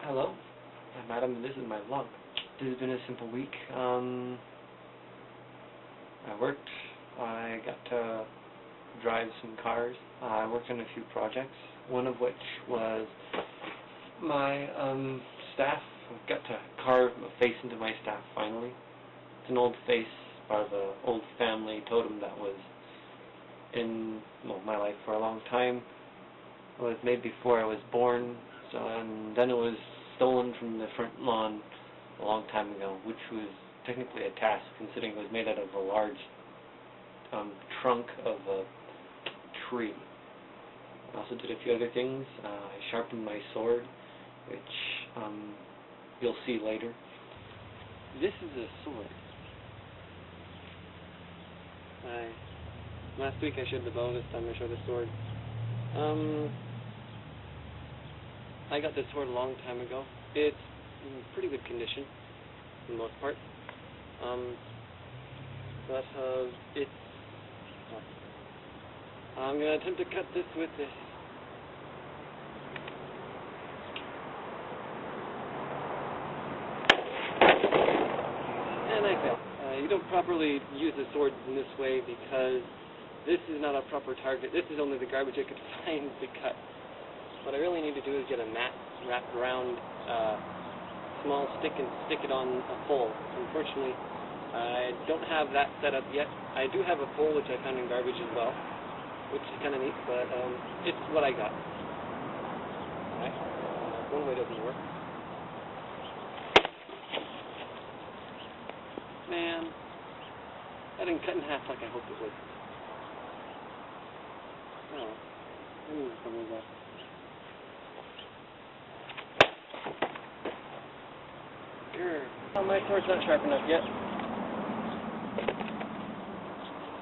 Hello, I'm Adam and this is my vlog. This has been a simple week. I worked, I got to drive some cars, I worked on a few projects, one of which was my staff. I got to carve a face into my staff finally. It's an old face, part of the old family totem that was in my life for a long time. It was made before I was born, and then it was stolen from the front lawn a long time ago, which was technically a task considering it was made out of a large trunk of a tree. I also did a few other things. I sharpened my sword, which you'll see later. This is a sword. Last week I showed the bow, this time I showed the sword. I got this sword a long time ago. It's in pretty good condition, for the most part. But it's... I'm going to attempt to cut this with this. And I failed. You don't properly use the sword in this way because this is not a proper target. This is only the garbage I could find to cut. What I really need to do is get a mat wrapped around a small stick and stick it on a pole. Unfortunately, I don't have that set up yet. I do have a pole which I found in garbage as well, which is kind of neat, but it's what I got. Alright, one way doesn't work. Man, that didn't cut in half like I hoped it would. Oh, I knew something like that. Oh, my sword's not sharp enough yet.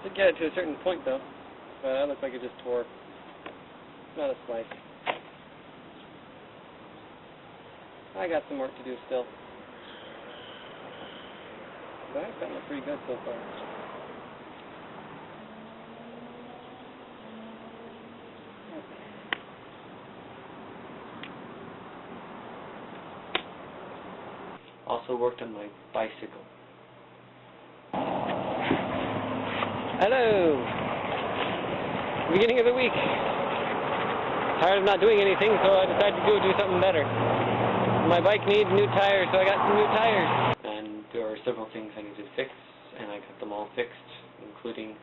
Did get it to a certain point though, but that looks like it just tore. Not a slice. I got some work to do still. But I've gotten it pretty good so far. Also worked on my bicycle. Hello! Beginning of the week. Tired of not doing anything, so I decided to do something better. My bike needs new tires, so I got some new tires. And there are several things I needed to fix, and I got them all fixed, including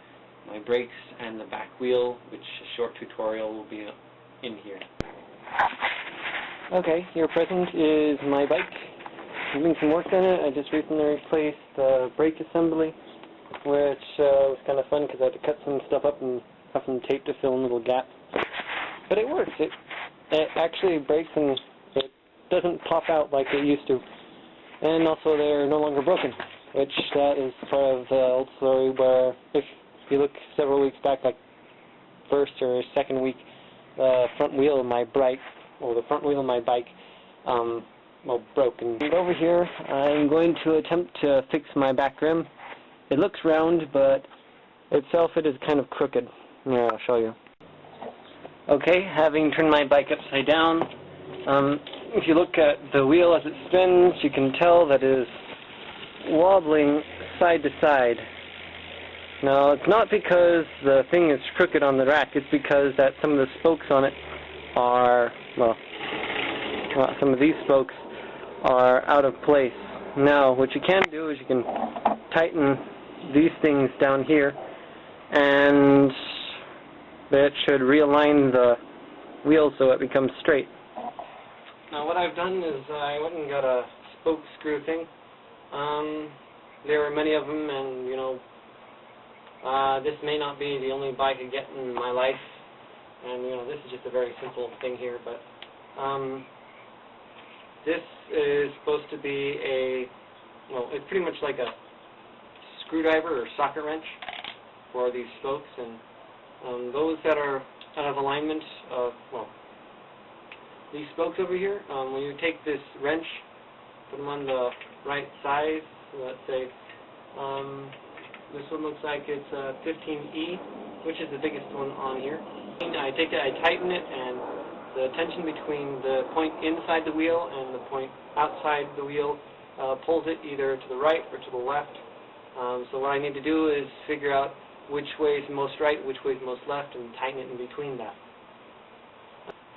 my brakes and the back wheel, which a short tutorial will be in here. Okay, here present is my bike. I'm doing some work on it. I just recently replaced the brake assembly, which was kind of fun because I had to cut some stuff up and have some tape to fill in little gaps. But it works. It actually breaks and it doesn't pop out like it used to. And also they're no longer broken, which that is part of the old story where if you look several weeks back, like first or second week, the front wheel of my bike, broken. And over here, I'm going to attempt to fix my back rim. It looks round, but itself it is kind of crooked. Yeah, I'll show you. Okay, having turned my bike upside down, if you look at the wheel as it spins, you can tell that it is wobbling side to side. Now, it's not because the thing is crooked on the rack, it's because that some of the spokes on it are, some of these spokes are out of place. Now, what you can do is you can tighten these things down here, and that should realign the wheel so it becomes straight. Now, what I've done is I went and got a spoke screw thing. There are many of them, and this may not be the only bike I get in my life, and this is just a very simple thing here, but this is supposed to be it's pretty much like a screwdriver or socket wrench for these spokes, and those that are out of alignment, these spokes over here, when you take this wrench, put them on the right size, so let's say, this one looks like it's a 15E, which is the biggest one on here. I take it, I tighten it, and the tension between the point inside the wheel and the point outside the wheel pulls it either to the right or to the left. So what I need to do is figure out which way is most right, which way is most left, and tighten it in between that.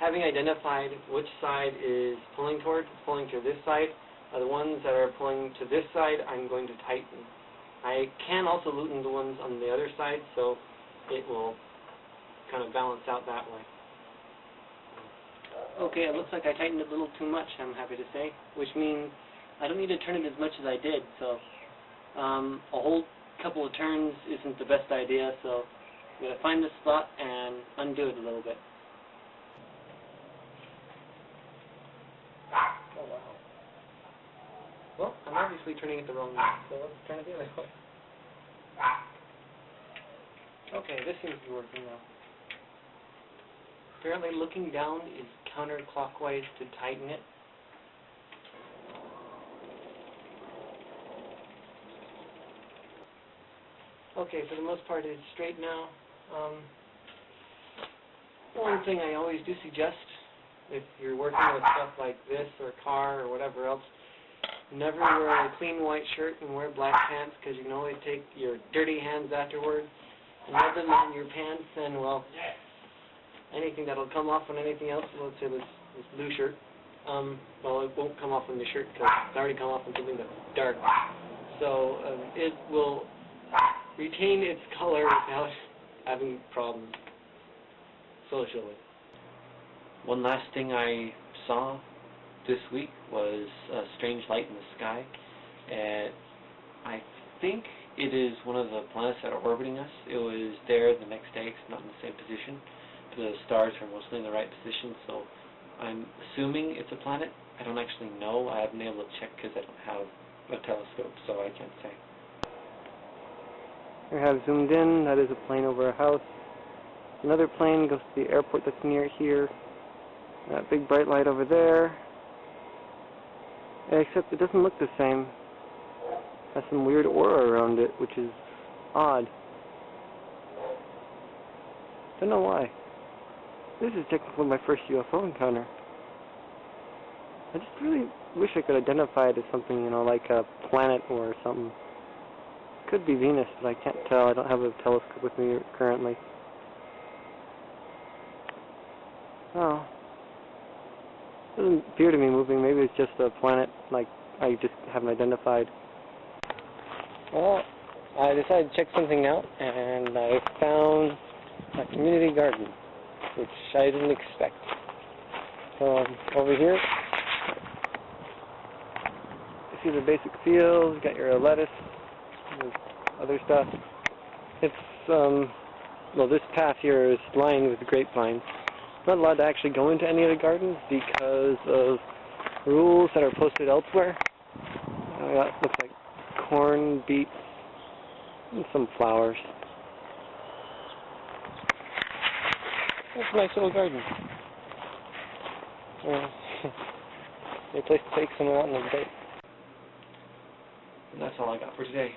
Having identified which side is pulling to this side, the ones that are pulling to this side, I'm going to tighten. I can also loosen the ones on the other side, so it will kind of balance out that way. Okay, it looks like I tightened it a little too much, I'm happy to say, which means I don't need to turn it as much as I did, so a whole couple of turns isn't the best idea, so I'm going to find this spot and undo it a little bit. Oh, wow. Well, I'm obviously turning it the wrong way, so let's turn it the other way. Okay, this seems to be working now. Apparently looking down is counterclockwise to tighten it. Okay, for the most part it's straight now. One thing I always do suggest, if you're working with stuff like this or car or whatever else, never wear a clean white shirt and wear black pants, because you can only take your dirty hands afterwards and rub them on your pants, and well, anything that'll come off on anything else, let's say this blue shirt, well, it won't come off on the shirt because it's already come off on something that's dark. So it will retain its color without having problems socially. One last thing I saw this week was a strange light in the sky, and I think it is one of the planets that are orbiting us. It was there the next day, it's not in the same position. The stars are mostly in the right position, so I'm assuming it's a planet. I don't actually know. I haven't been able to check because I don't have a telescope, so I can't say. I have zoomed in. That is a plane over a house. Another plane goes to the airport that's near here. That big bright light over there. Except it doesn't look the same. It has some weird aura around it, which is odd. Don't know why. This is technically my first UFO encounter. I just really wish I could identify it as something, you know, like a planet or something. Could be Venus, but I can't tell. I don't have a telescope with me currently. Oh. It doesn't appear to be moving. Maybe it's just a planet, like I just haven't identified. Well, I decided to check something out, and I found a community garden, which I didn't expect. So over here, you see the basic fields, got your lettuce, and other stuff. It's, well, this path here is lined with grapevines. I'm not allowed to actually go into any of the gardens because of rules that are posted elsewhere. That looks like corn, beets, and some flowers. That's a nice little garden. A place to take someone out on a date. And that's all I got for today.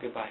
Goodbye.